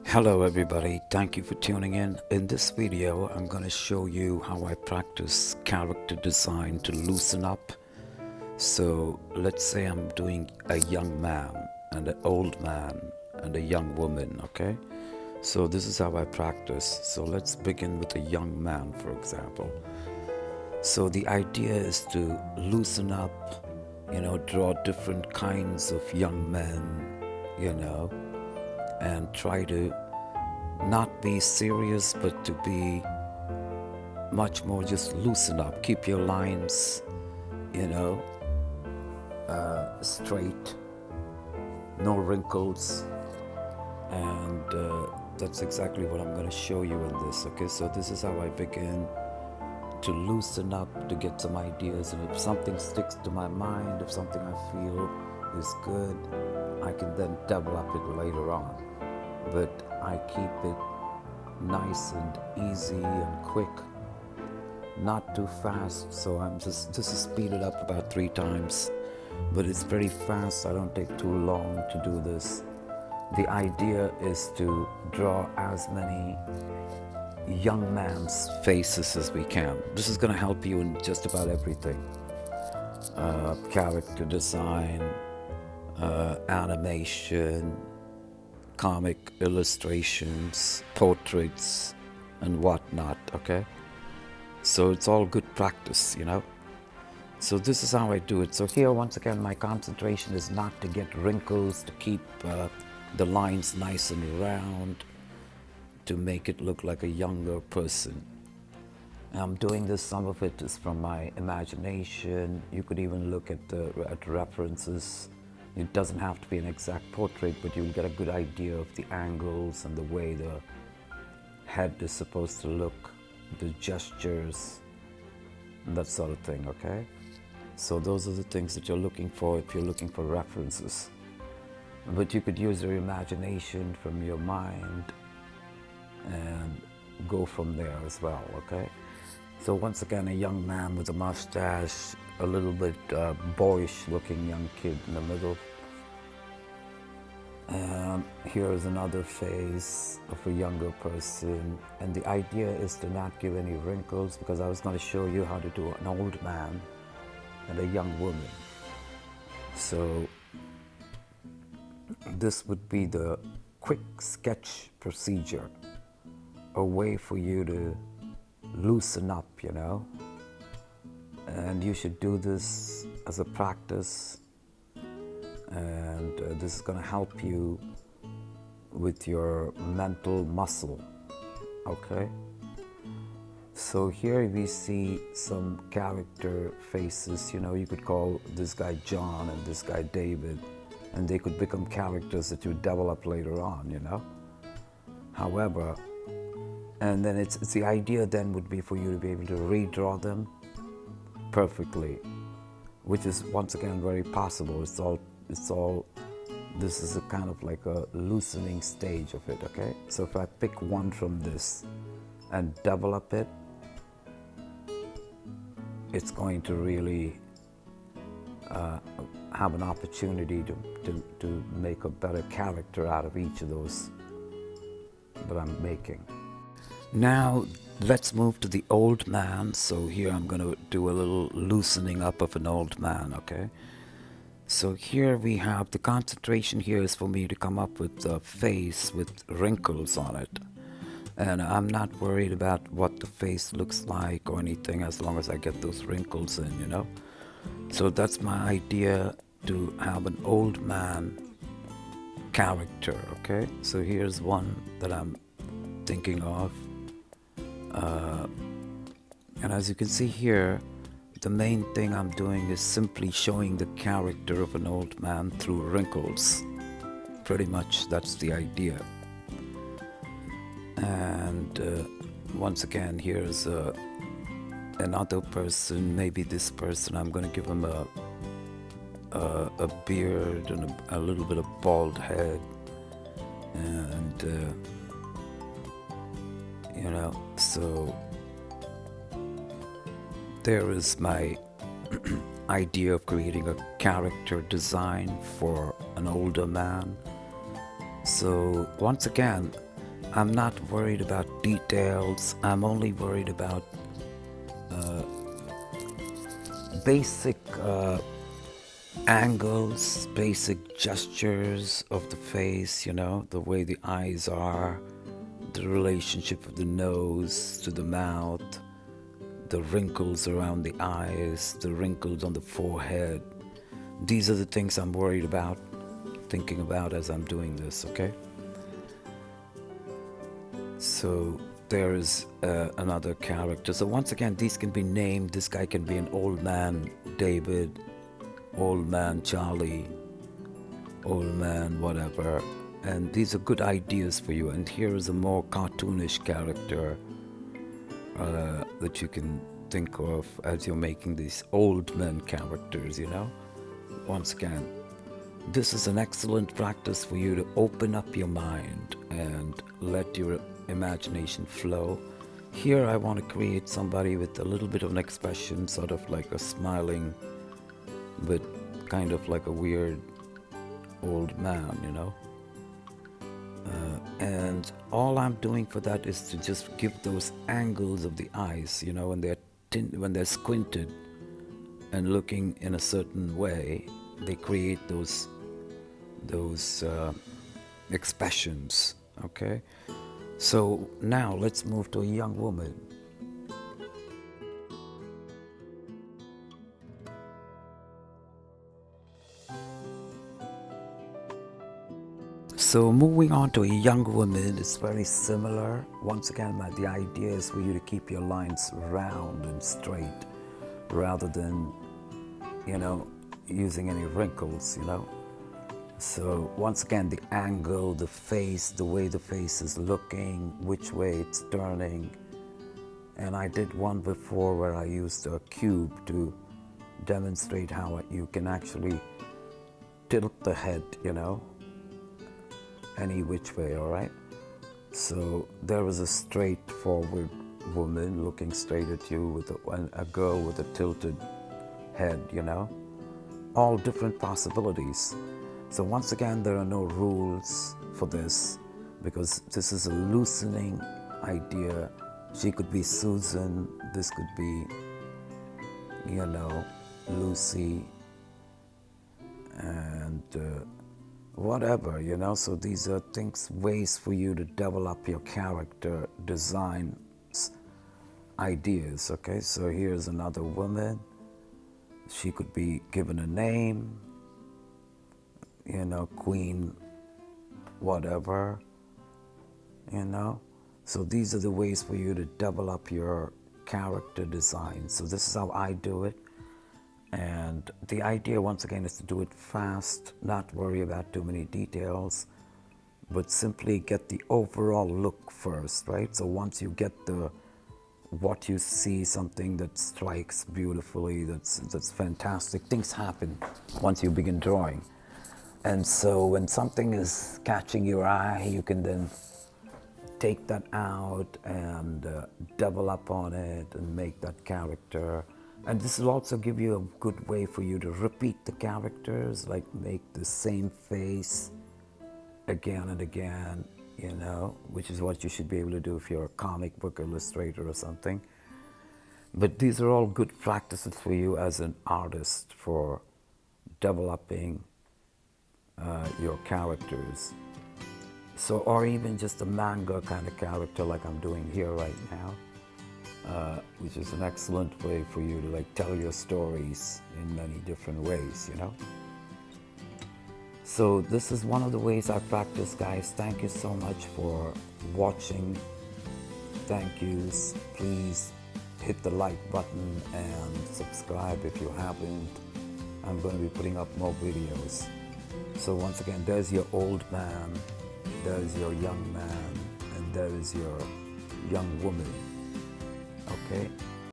Hello everybody, thank you for tuning in. In this video, I'm going to show you how I practice character design to loosen up. So let's say I'm doing a young man and an old man and a young woman, okay? So this is how I practice. So let's begin with a young man, for example. So the idea is to loosen up, draw different kinds of young men, and try to not be serious, but to be much more just loosen up. Keep your lines, you know, straight, no wrinkles. And that's exactly what I'm going to show you in this. Okay, so this is how I begin to loosen up, to get some ideas. And if something sticks to my mind, if something I feel is good, I can then develop it later on. But I keep it nice and easy and quick, not too fast. So this is speeded up about 3 times, but it's very fast. I don't take too long to do this. The idea is to draw as many young man's faces as we can. This is going to help you in just about everything. Character design, animation, comic illustrations, portraits, and whatnot, okay? So it's all good practice, So this is how I do it. So here, once again, my concentration is not to get wrinkles, to keep the lines nice and round, to make it look like a younger person. I'm doing this, some of it is from my imagination. You could even look at references. It doesn't have to be an exact portrait, but you'll get a good idea of the angles and the way the head is supposed to look, the gestures, and that sort of thing, okay? So those are the things that you're looking for if you're looking for references. But you could use your imagination from your mind and go from there as well, okay? So once again, a young man with a mustache, a little bit boyish looking young kid in the middle. And here is another face of a younger person. And the idea is to not give any wrinkles, because I was going to show you how to do an old man and a young woman. So this would be the quick sketch procedure, a way for you to loosen up, and you should do this as a practice, and this is going to help you with your mental muscle, okay? So here we see some character faces. You could call this guy John and this guy David, and they could become characters that you develop later on, However, and then it's the idea then would be for you to be able to redraw them perfectly, which is once again very possible. It's all this is a kind of like a loosening stage of it, okay? So if I pick one from this and develop it, it's going to really have an opportunity to make a better character out of each of those that I'm making. Now, let's move to the old man. So here I'm going to do a little loosening up of an old man, okay? So here we have, the concentration here is for me to come up with a face with wrinkles on it. And I'm not worried about what the face looks like or anything, as long as I get those wrinkles in, So that's my idea, to have an old man character, okay? So here's one that I'm thinking of. And as you can see here, the main thing I'm doing is simply showing the character of an old man through wrinkles. Pretty much that's the idea. And once again, here's another person. Maybe this person, I'm going to give him a beard and a little bit of bald head. And, so there is my idea of creating a character design for an older man. So once again, I'm not worried about details. I'm only worried about basic angles, basic gestures of the face, the way the eyes are, the relationship of the nose to the mouth, the wrinkles around the eyes, the wrinkles on the forehead. These are the things I'm worried about, thinking about as I'm doing this, okay? So there is another character. So once again, these can be named. This guy can be an old man David, old man Charlie, old man whatever. And these are good ideas for you. And here is a more cartoonish character that you can think of as you're making these old men characters, Once again, this is an excellent practice for you to open up your mind and let your imagination flow. Here I want to create somebody with a little bit of an expression, sort of like a smiling, but kind of like a weird old man, and all I'm doing for that is to just give those angles of the eyes, when they're squinted and looking in a certain way, they create those expressions, okay? So now let's move to a young woman. So moving on to a young woman, it's very similar. Once again, the idea is for you to keep your lines round and straight rather than, using any wrinkles, So once again, the angle, the face, the way the face is looking, which way it's turning. And I did one before where I used a cube to demonstrate how you can actually tilt the head, any which way, all right? So there was a straightforward woman looking straight at you with a girl with a tilted head, all different possibilities. So once again, there are no rules for this because this is a loosening idea. She could be Susan, this could be, Lucy, and whatever, So these are ways for you to develop your character designs, ideas, okay? So here's another woman. She could be given a name, Queen, whatever, So these are the ways for you to develop your character design. So this is how I do it. And the idea, once again, is to do it fast, not worry about too many details, but simply get the overall look first, right? So once you get what you see, something that strikes beautifully, that's fantastic, things happen once you begin drawing. And so when something is catching your eye, you can then take that out and develop on it and make that character. And this will also give you a good way for you to repeat the characters, like make the same face again and again, which is what you should be able to do if you're a comic book illustrator or something. But these are all good practices for you as an artist for developing your characters. So, or even just a manga kind of character like I'm doing here right now. Which is an excellent way for you to tell your stories in many different ways, So this is one of the ways I practice, guys. Thank you so much for watching. Thank yous. Please hit the like button and subscribe if you haven't. I'm going to be putting up more videos. So once again, there's your old man, there's your young man, and there is your young woman. Okay?